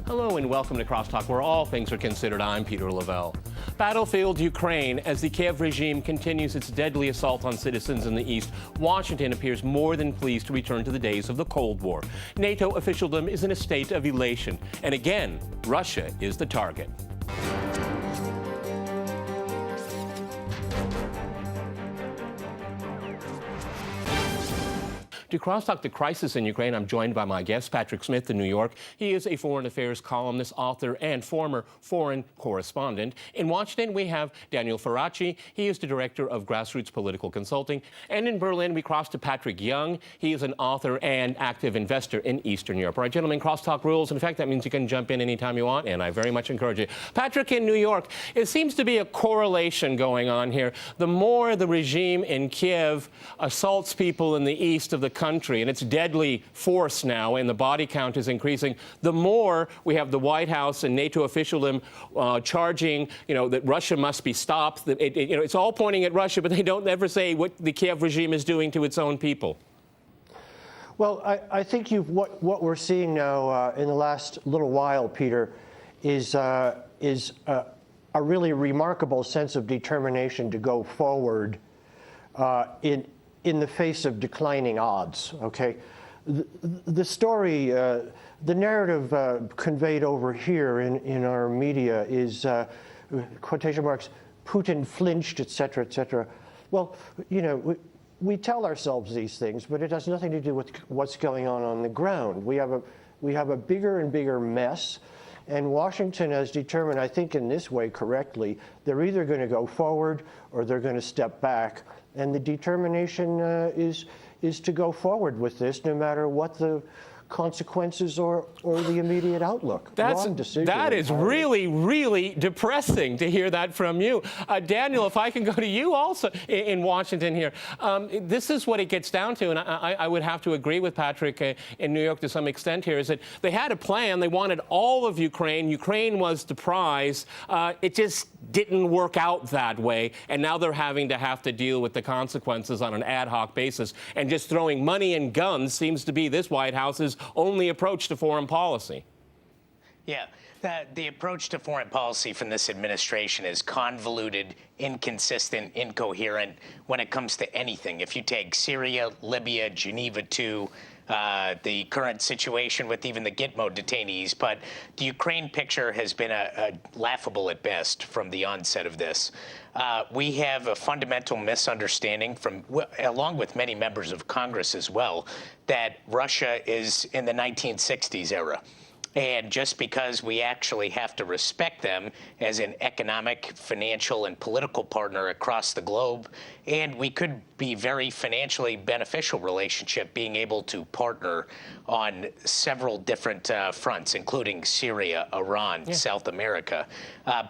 Hello and welcome to CrossTalk, where all things are considered. I'm Peter Lavelle. Battlefield Ukraine. As the Kiev regime continues its deadly assault on citizens in the east, Washington appears more than pleased to return to the days of the Cold War. NATO officialdom is in a state of elation. And again, Russia is the target. To CrossTalk the crisis in Ukraine, I'm joined by my guest, Patrick Smith in New York. He is a foreign affairs columnist, author, and former foreign correspondent. In Washington, we have Daniel Faraci. He is the director of grassroots political consulting. And in Berlin, we cross to Patrick Young. He is an author and active investor in Eastern Europe. All right, gentlemen, CrossTalk rules. In fact, that means you can jump in anytime you want, and I very much encourage it. Patrick, in New York, it seems to be a correlation going on here. The more the regime in Kiev assaults people in the east of the country, and it's deadly force now, and the body count is increasing, the more we have the White House and NATO officialdom charging, that Russia must be stopped. It's all pointing at Russia, but they don't ever say what the Kiev regime is doing to its own people. Well, I think what we're seeing now in the last little while, Peter, is a really remarkable sense of determination to go forward in the face of declining odds, okay? The story, the narrative conveyed over here in our media is, quotation marks, Putin flinched, et cetera, et cetera. Well, we tell ourselves these things, but it has nothing to do with what's going on the ground. We have a bigger and bigger mess, and Washington has determined, I think in this way correctly, they're either going to go forward or they're going to step back. And the determination is to go forward with this, no matter what the consequences or the immediate outlook. Wrong decision. That is really, really depressing to hear that from you. Daniel, if I can go to you also in Washington here. This is what it gets down to, and I would have to agree with Patrick in New York to some extent here, is that they had a plan. They wanted all of Ukraine. Ukraine was the prize. It just didn't work out that way, and now they're having to deal with the consequences on an ad hoc basis, and just throwing money and guns seems to be this White House's only approach to foreign policy. Yeah, the approach to foreign policy from this administration is convoluted, inconsistent, incoherent when it comes to anything. If you take Syria, Libya, Geneva II, the current situation with even the Gitmo detainees, but the Ukraine picture has been laughable at best from the onset of this. We have a fundamental misunderstanding along with many members of Congress as well, that Russia is in the 1960s era. And just because we actually have to respect them as an economic, financial, and political partner across the globe, and we could be very financially beneficial relationship, being able to partner on several different fronts, including Syria, Iran, South America.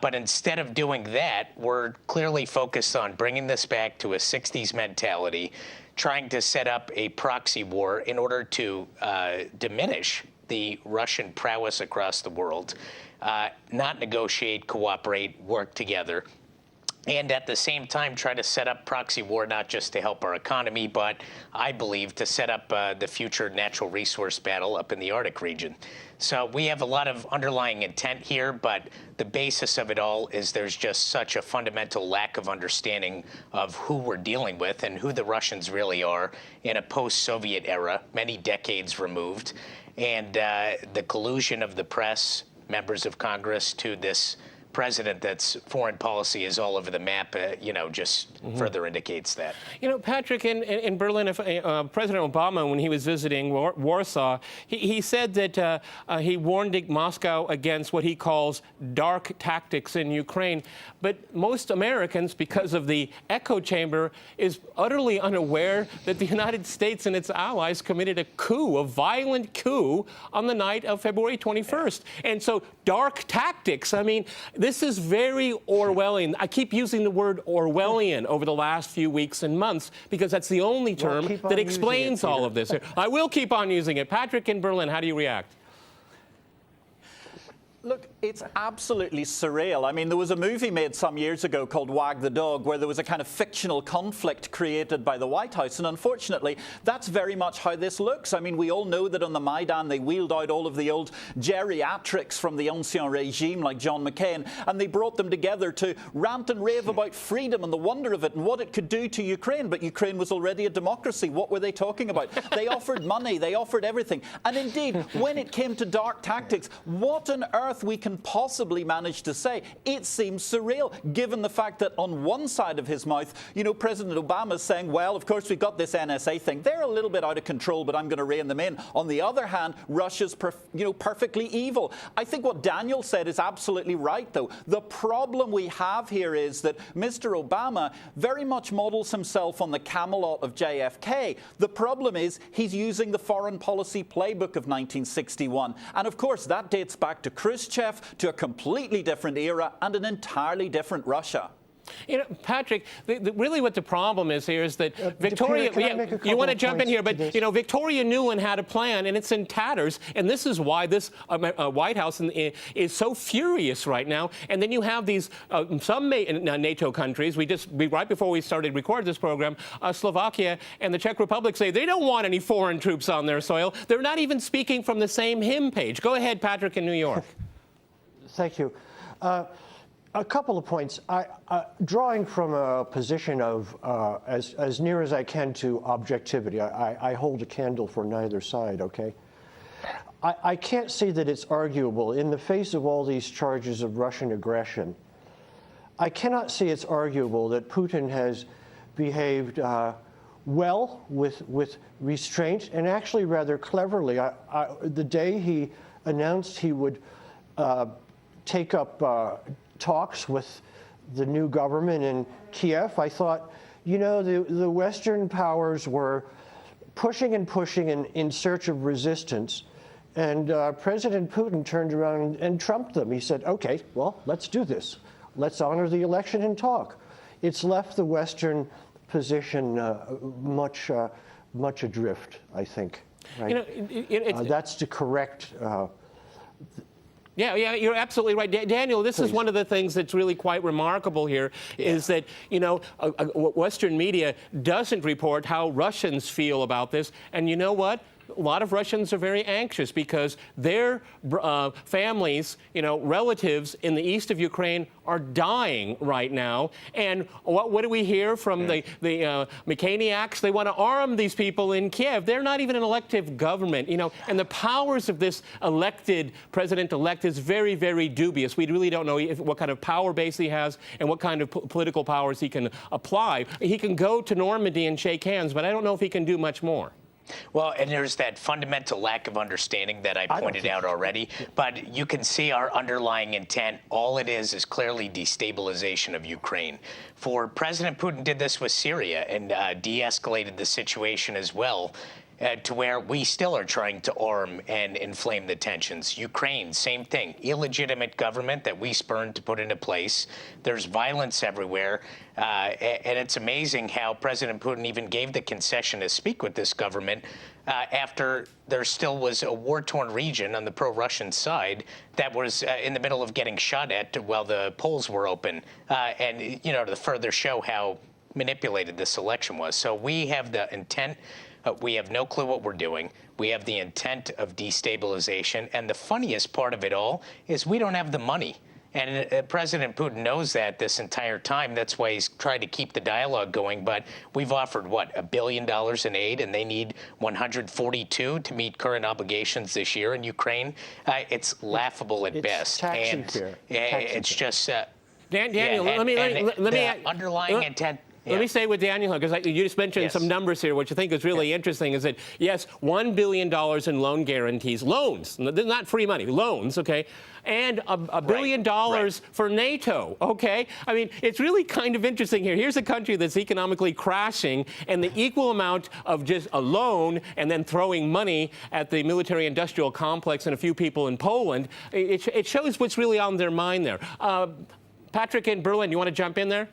But instead of doing that, we're clearly focused on bringing this back to a 60s mentality, trying to set up a proxy war in order to diminish the Russian prowess across the world, not negotiate, cooperate, work together, and at the same time try to set up proxy war not just to help our economy, but I believe to set up the future natural resource battle up in the Arctic region. So we have a lot of underlying intent here, but the basis of it all is there's just such a fundamental lack of understanding of who we're dealing with and who the Russians really are in a post-Soviet era, many decades removed. And the collusion of the press, members of Congress, to this president that's foreign policy is all over the map, just further indicates that. Patrick, in Berlin, President Obama, when he was visiting Warsaw, he said that he warned Moscow against what he calls dark tactics in Ukraine. But most Americans, because of the echo chamber, is utterly unaware that the United States and its allies committed a coup, a violent coup, on the night of February 21st. And so dark tactics, I mean, this is very Orwellian. I keep using the word Orwellian over the last few weeks and months because that's the only term that explains all of this. I will keep on using it. Patrick in Berlin, how do you react? Look, it's absolutely surreal. I mean, there was a movie made some years ago called Wag the Dog, where there was a kind of fictional conflict created by the White House. And unfortunately, that's very much how this looks. I mean, we all know that on the Maidan, they wheeled out all of the old geriatrics from the Ancien Regime, like John McCain, and they brought them together to rant and rave about freedom and the wonder of it and what it could do to Ukraine. But Ukraine was already a democracy. What were they talking about? They offered money. They offered everything. And indeed, when it came to dark tactics, what on earth we can possibly manage to say? It seems surreal, given the fact that on one side of his mouth, you know, President Obama's saying, well, of course, we've got this NSA thing. They're a little bit out of control, but I'm going to rein them in. On the other hand, Russia's perfectly evil. I think what Daniel said is absolutely right, though. The problem we have here is that Mr. Obama very much models himself on the Camelot of JFK. The problem is he's using the foreign policy playbook of 1961. And of course, that dates back to Khrushchev, to a completely different era and an entirely different Russia. You know, Patrick, really what the problem is here is that Victoria, you want to jump in here, but, you know, Victoria Nuland had a plan, and it's in tatters, and this is why this White House is so furious right now. And then you have these, some NATO countries, right before we started recording this program, Slovakia and the Czech Republic say they don't want any foreign troops on their soil. They're not even speaking from the same hymn page. Go ahead, Patrick, in New York. Thank you. A couple of points. Drawing from a position of as near as I can to objectivity, I hold a candle for neither side, okay? I can't see that it's arguable in the face of all these charges of Russian aggression. I cannot see it's arguable that Putin has behaved well with restraint and actually rather cleverly. The day he announced he would take up talks with the new government in Kiev, I thought, you know, the Western powers were pushing and pushing in search of resistance. And President Putin turned around and trumped them. He said, okay, well, let's do this. Let's honor the election and talk. It's left the Western position much adrift, I think. Right? You know, that's the correct. Yeah, you're absolutely right. Daniel, this is one of the things that's really quite remarkable here, is that, you know, Western media doesn't report how Russians feel about this. And you know what? A lot of Russians are very anxious because their families, you know, relatives in the east of Ukraine are dying right now. And what do we hear from the McCainiacs? They want to arm these people in Kiev. They're not even an elective government, you know, and the powers of this elected president-elect is very, very dubious. We really don't know what kind of power base he has and what kind of political powers he can apply. He can go to Normandy and shake hands, but I don't know if he can do much more. Well, and there's that fundamental lack of understanding that I pointed out already. But you can see our underlying intent. All it is clearly destabilization of Ukraine. For President Putin did this with Syria and de-escalated the situation as well. To where we still are trying to arm and inflame the tensions. Ukraine, same thing. Illegitimate government that we spurned to put into place. There's violence everywhere. And it's amazing how President Putin even gave the concession to speak with this government after there still was a war-torn region on the pro-Russian side that was in the middle of getting shot at while the polls were open. And, you know, to further show how manipulated this election was. So we have the intent. We have no clue what we're doing. We have the intent of destabilization. And the funniest part of it all is we don't have the money. And President Putin knows that this entire time. That's why he's tried to keep the dialogue going. But we've offered, what, $1 billion in aid, and they need 142 to meet current obligations this year in Ukraine. It's laughable at best. And it's just... Daniel, let me underlying intent... Let me stay with Daniel, because you just mentioned some numbers here, which I think is really interesting, is that, yes, $1 billion in loan guarantees, loans, not free money, loans, okay, and $1 billion for NATO, okay? I mean, it's really kind of interesting here. Here's a country that's economically crashing, and the equal amount of just a loan and then throwing money at the military-industrial complex and a few people in Poland, it shows what's really on their mind there. Patrick in Berlin, you want to jump in there?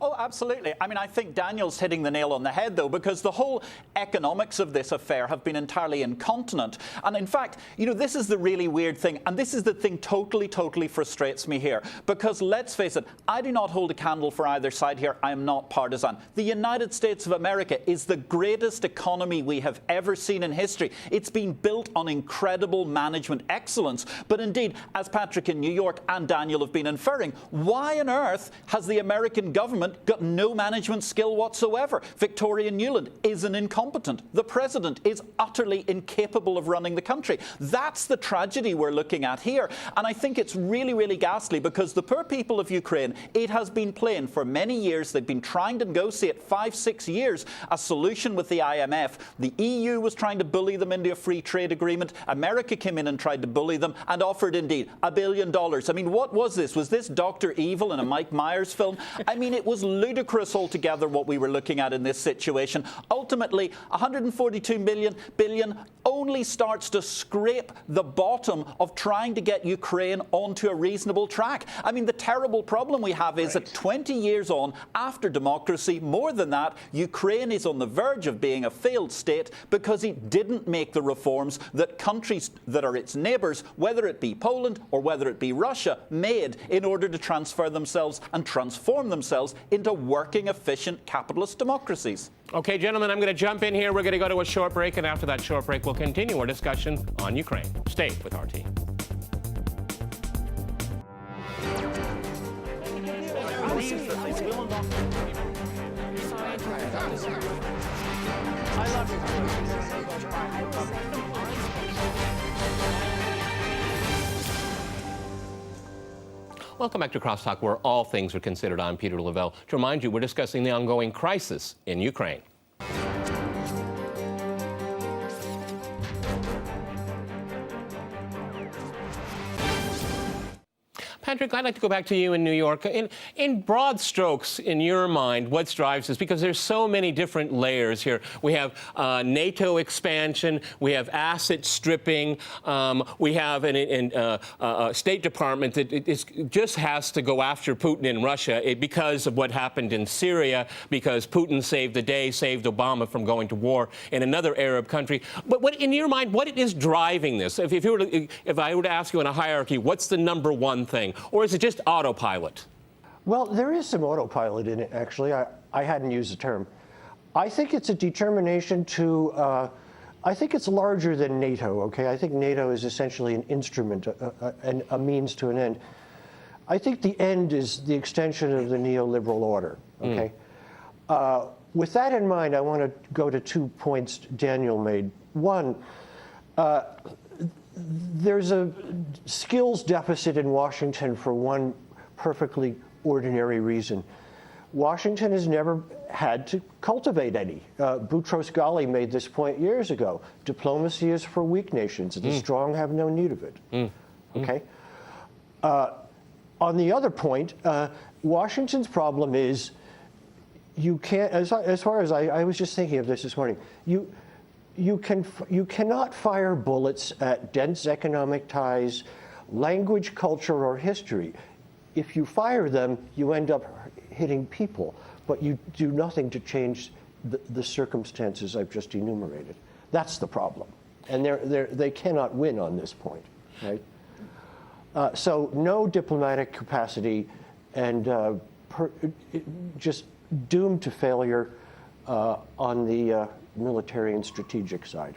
Oh, absolutely. I mean, I think Daniel's hitting the nail on the head, though, because the whole economics of this affair have been entirely incontinent. And in fact, you know, this is the really weird thing, and this is the thing totally frustrates me here. Because let's face it, I do not hold a candle for either side here. I am not partisan. The United States of America is the greatest economy we have ever seen in history. It's been built on incredible management excellence. But indeed, as Patrick in New York and Daniel have been inferring, why on earth has the American government got no management skill whatsoever? Victoria Nuland is an incompetent. The president is utterly incapable of running the country. That's the tragedy we're looking at here. And I think it's really ghastly, because the poor people of Ukraine, it has been plain for many years. They've been trying to negotiate 5-6 years a solution with the IMF. The EU was trying to bully them into a free trade agreement. America came in and tried to bully them and offered indeed $1 billion. I mean, what was this? Was this Dr. Evil in a Mike Myers film? I mean, it was ludicrous altogether what we were looking at in this situation. Ultimately, 142 billion only starts to scrape the bottom of trying to get Ukraine onto a reasonable track. I mean, the terrible problem we have is that 20 years on, after democracy, more than that, Ukraine is on the verge of being a failed state because it didn't make the reforms that countries that are its neighbours, whether it be Poland or whether it be Russia, made in order to transfer themselves and transform themselves into working, efficient capitalist democracies. Okay, gentlemen, I'm going to jump in here. We're going to go to a short break, and after that short break, we'll continue our discussion on Ukraine. Stay with RT. Welcome back to CrossTalk, where all things are considered. I'm Peter Lavelle. To remind you, we're discussing the ongoing crisis in Ukraine. Patrick, I'd like to go back to you in New York. In broad strokes, in your mind, what drives this? Because there's so many different layers here. We have NATO expansion, we have asset stripping, we have a State Department that just has to go after Putin in Russia because of what happened in Syria, because Putin saved the day, saved Obama from going to war in another Arab country. But what, in your mind, what is driving this? If I were to ask you in a hierarchy, what's the number one thing? Or is it just autopilot? Well, there is some autopilot in it, actually. I hadn't used the term. I think it's a determination to, I think it's larger than NATO, okay? I think NATO is essentially an instrument, a means to an end. I think the end is the extension of the neoliberal order, okay? With that in mind, I want to go to 2 points Daniel made. One, there's a skills deficit in Washington for one perfectly ordinary reason. Washington has never had to cultivate any. Boutros Ghali made this point years ago. Diplomacy is for weak nations. The strong have no need of it. Okay? On the other point, Washington's problem is you can't, as far as I was just thinking of this morning, you cannot fire bullets at dense economic ties, language, culture, or history. If you fire them, you end up hitting people, but you do nothing to change the circumstances I've just enumerated. That's the problem. And they cannot win on this point, right? So no diplomatic capacity and just doomed to failure on the military and strategic side.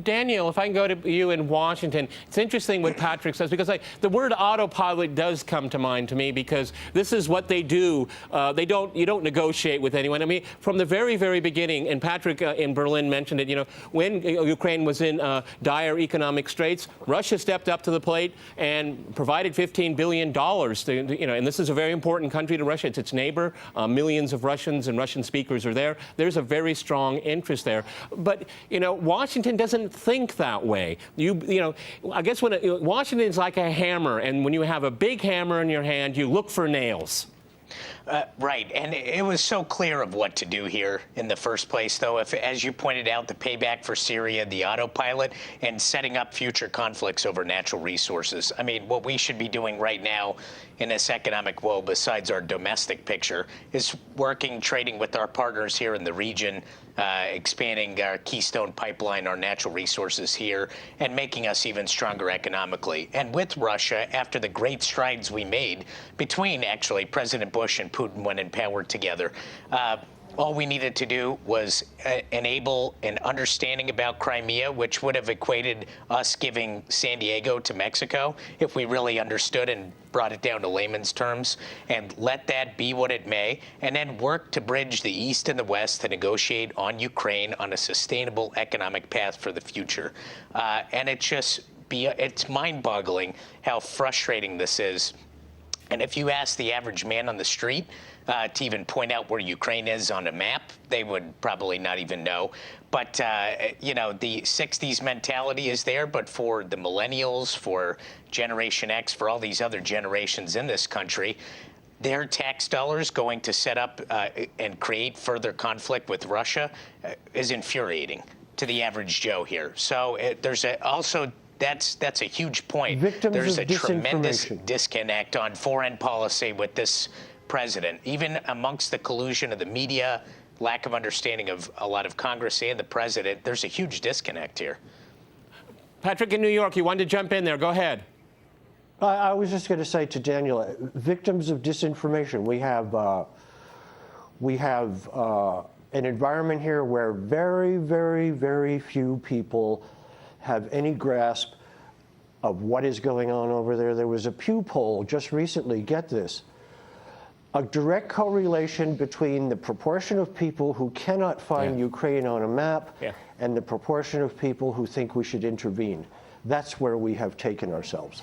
Daniel, if I can go to you in Washington, it's interesting what Patrick says, because the word autopilot does come to mind to me, because this is what they do. You don't negotiate with anyone. I mean, from the very beginning, and Patrick in Berlin mentioned it, you know, when Ukraine was in dire economic straits, Russia stepped up to the plate and provided $15 billion to, you know, and this is a very important country to Russia. It's its neighbor. Millions of Russians and Russian speakers are there. There's a very strong interest there. But, you know, Washington doesn't think that way. You know, I guess when Washington is like a hammer, and when you have a big hammer in your hand, you look for nails. Right, and it was so clear of what to do here in the first place, though. If, as you pointed out, the payback for Syria, the autopilot, and setting up future conflicts over natural resources. I mean, what we should be doing right now in this economic woe, besides our domestic picture, is working, trading with our partners here in the region, expanding our Keystone Pipeline, our natural resources here, and making us even stronger economically. And with Russia, after the great strides we made between, actually, President Bush and Putin when in power together, all we needed to do was enable an understanding about Crimea, which would have equated us giving San Diego to Mexico if we really understood and brought it down to layman's terms, and let that be what it may, and then work to bridge the East and the West to negotiate on Ukraine on a sustainable economic path for the future. And it's mind-boggling how frustrating this is. And if you ask the average man on the street to even point out where Ukraine is on a map, they would probably not even know. But, you know, the 60s mentality is there, but for the millennials, for Generation X, for all these other generations in this country, their tax dollars going to set up and create further conflict with Russia is infuriating to the average Joe here. So there's also... That's a huge point. There's a tremendous disconnect on foreign policy with this president, even amongst the collusion of the media, lack of understanding of a lot of Congress and the president. There's a huge disconnect here. Patrick in New York, you wanted to jump in there. Go ahead. I was just going to say to Daniel, victims of disinformation. We have an environment here where very, very, very few people have any grasp of what is going on over there. There was a Pew poll just recently, get this, a direct correlation between the proportion of people who cannot find Ukraine on a map and the proportion of people who think we should intervene. That's where we have taken ourselves.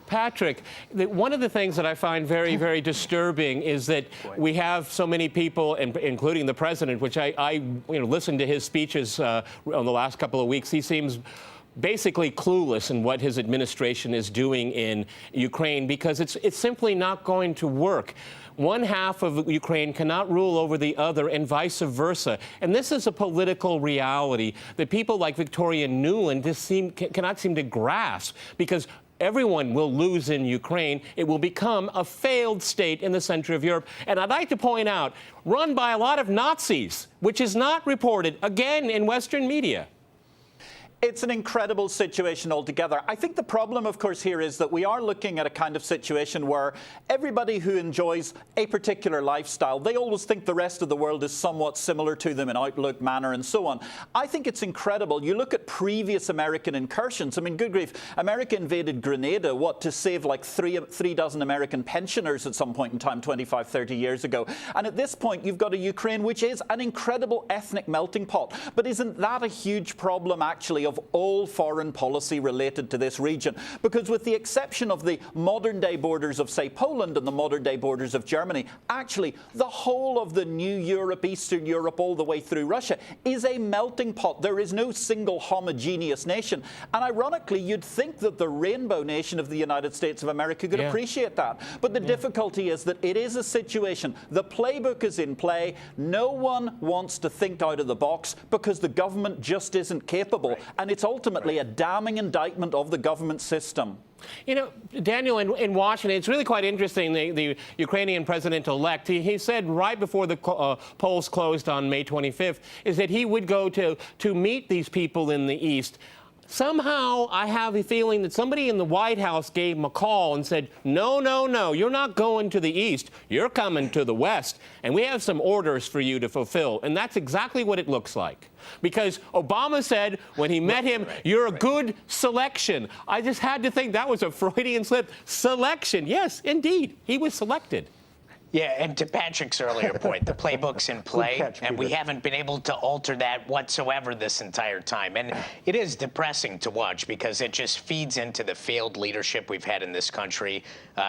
Patrick, one of the things that I find very, very disturbing is that we have so many people, including the president, which I listened to his speeches on the last couple of weeks. He seems basically clueless in what his administration is doing in Ukraine, because it's simply not going to work. One half of Ukraine cannot rule over the other, and vice versa. And this is a political reality that people like Victoria Nuland just cannot seem to grasp, because everyone will lose in Ukraine. It will become a failed state in the center of Europe. And I'd like to point out, run by a lot of Nazis, which is not reported, again, in Western media. It's an incredible situation altogether. I think the problem, of course, here is that we are looking at a kind of situation where everybody who enjoys a particular lifestyle, they always think the rest of the world is somewhat similar to them in outlook, manner, and so on. I think it's incredible. You look at previous American incursions. I mean, good grief, America invaded Grenada, to save like three dozen American pensioners at some point in time, 25, 30 years ago. And at this point, you've got a Ukraine, which is an incredible ethnic melting pot. But isn't that a huge problem, actually, of all foreign policy related to this region? Because with the exception of the modern-day borders of, say, Poland and the modern-day borders of Germany, actually, the whole of the new Europe, Eastern Europe, all the way through Russia, is a melting pot. There is no single homogeneous nation. And ironically, you'd think that the rainbow nation of the United States of America could appreciate that. But the difficulty is that it is a situation. The playbook is in play. No one wants to think out of the box because the government just isn't capable. And it's ultimately a damning indictment of the government system. You know, Daniel, in Washington, it's really quite interesting. The Ukrainian president-elect, he said right before the polls closed on May 25th, is that he would go to meet these people in the East. Somehow, I have a feeling that somebody in the White House gave him a call and said, no, no, no, you're not going to the East. You're coming to the West, and we have some orders for you to fulfill. And that's exactly what it looks like. Because Obama said when he met him, you're a good selection. I just had to think that was a Freudian slip. Selection. Yes, indeed. He was selected. Yeah, and to Patrick's earlier point, the playbook's in play, and we haven't been able to alter that whatsoever this entire time. And it is depressing to watch because it just feeds into the failed leadership we've had in this country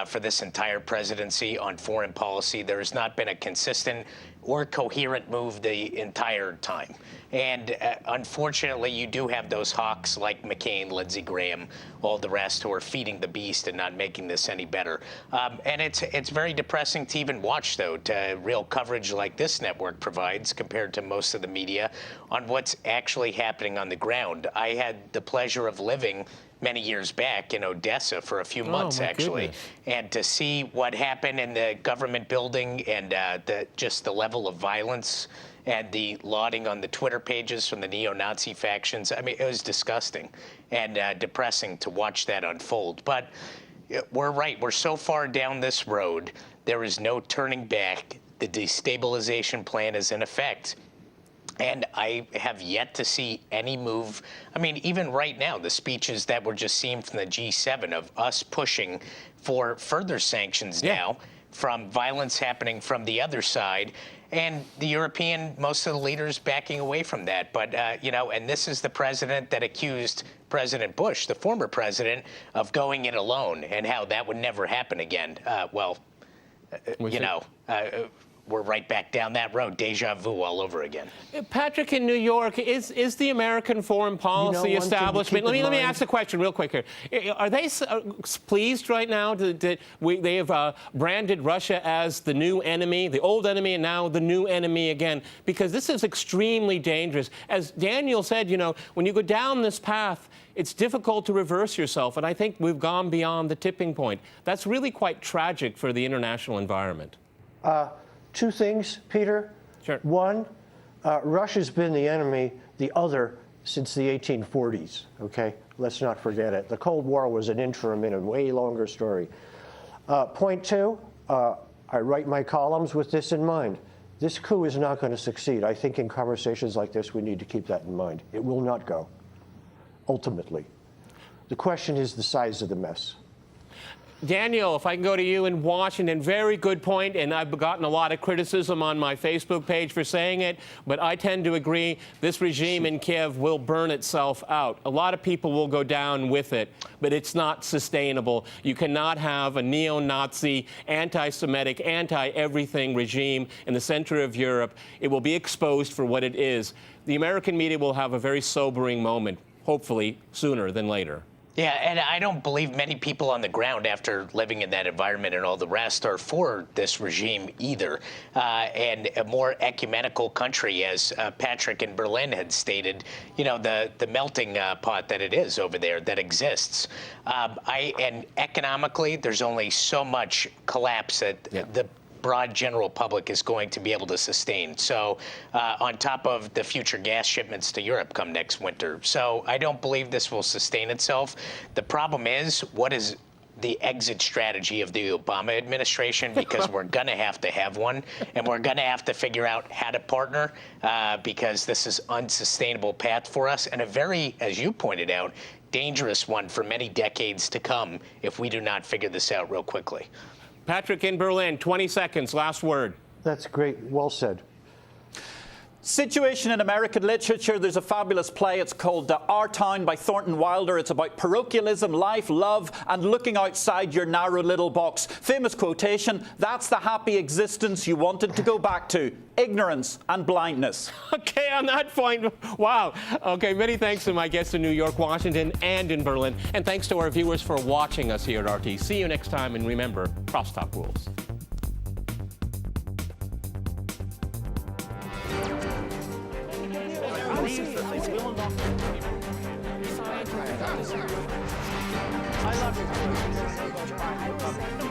for this entire presidency on foreign policy. There has not been a consistent or coherent move the entire time. And unfortunately, you do have those hawks like McCain, Lindsey Graham, all the rest who are feeding the beast and not making this any better. And it's very depressing to even watch, though, to real coverage like this network provides compared to most of the media on what's actually happening on the ground. I had the pleasure of living many years back in Odessa for a few months, actually. Goodness. And to see what happened in the government building and just the level of violence and the lauding on the Twitter pages from the neo-Nazi factions, I mean, it was disgusting and depressing to watch that unfold. But we're right. We're so far down this road, there is no turning back. The destabilization plan is in effect. And I have yet to see any move. I mean, even right now, the speeches that were just seen from the G7 of us pushing for further sanctions now from violence happening from the other side, and the most of the leaders backing away from that. But, and this is the president that accused President Bush, the former president, of going it alone and how that would never happen again. We're right back down that road, deja vu all over again. Patrick, in New York, is the American foreign policy establishment? Let me ask the question real quick here. Are they pleased right now that they have branded Russia as the new enemy, the old enemy, and now the new enemy again? Because this is extremely dangerous. As Daniel said, when you go down this path, it's difficult to reverse yourself, and I think we've gone beyond the tipping point. That's really quite tragic for the international environment. Two things, Peter. Sure. One, Russia's been the enemy, the other, since the 1840s, okay? Let's not forget it. The Cold War was an interim in a way longer story. Point two, I write my columns with this in mind. This coup is not going to succeed. I think in conversations like this, we need to keep that in mind. It will not go, ultimately. The question is the size of the mess. Daniel, if I can go to you in Washington, very good point, and I've gotten a lot of criticism on my Facebook page for saying it, but I tend to agree this regime in Kiev will burn itself out. A lot of people will go down with it, but it's not sustainable. You cannot have a neo-Nazi, anti-Semitic, anti-everything regime in the center of Europe. It will be exposed for what it is. The American media will have a very sobering moment, hopefully sooner than later. Yeah, and I don't believe many people on the ground, after living in that environment and all the rest, are for this regime either. And a more ecumenical country, as Patrick in Berlin had stated, the melting pot that it is over there that exists. And economically, there's only so much collapse that the broad general public is going to be able to sustain. So on top of the future gas shipments to Europe come next winter. So I don't believe this will sustain itself. The problem is, what is the exit strategy of the Obama administration? Because we're going to have one, and we're going to have to figure out how to partner because this is unsustainable path for us, and a very, as you pointed out, dangerous one for many decades to come if we do not figure this out real quickly. Patrick in Berlin, 20 seconds, last word. That's great. Well said. Situation in American literature, there's a fabulous play. It's called Our Town by Thornton Wilder. It's about parochialism, life, love, and looking outside your narrow little box. Famous quotation, that's the happy existence you wanted to go back to. Ignorance and blindness. Okay, on that point, wow. Okay, many thanks to my guests in New York, Washington, and in Berlin. And thanks to our viewers for watching us here at RT. See you next time, and remember, CrossTalk rules. I love it.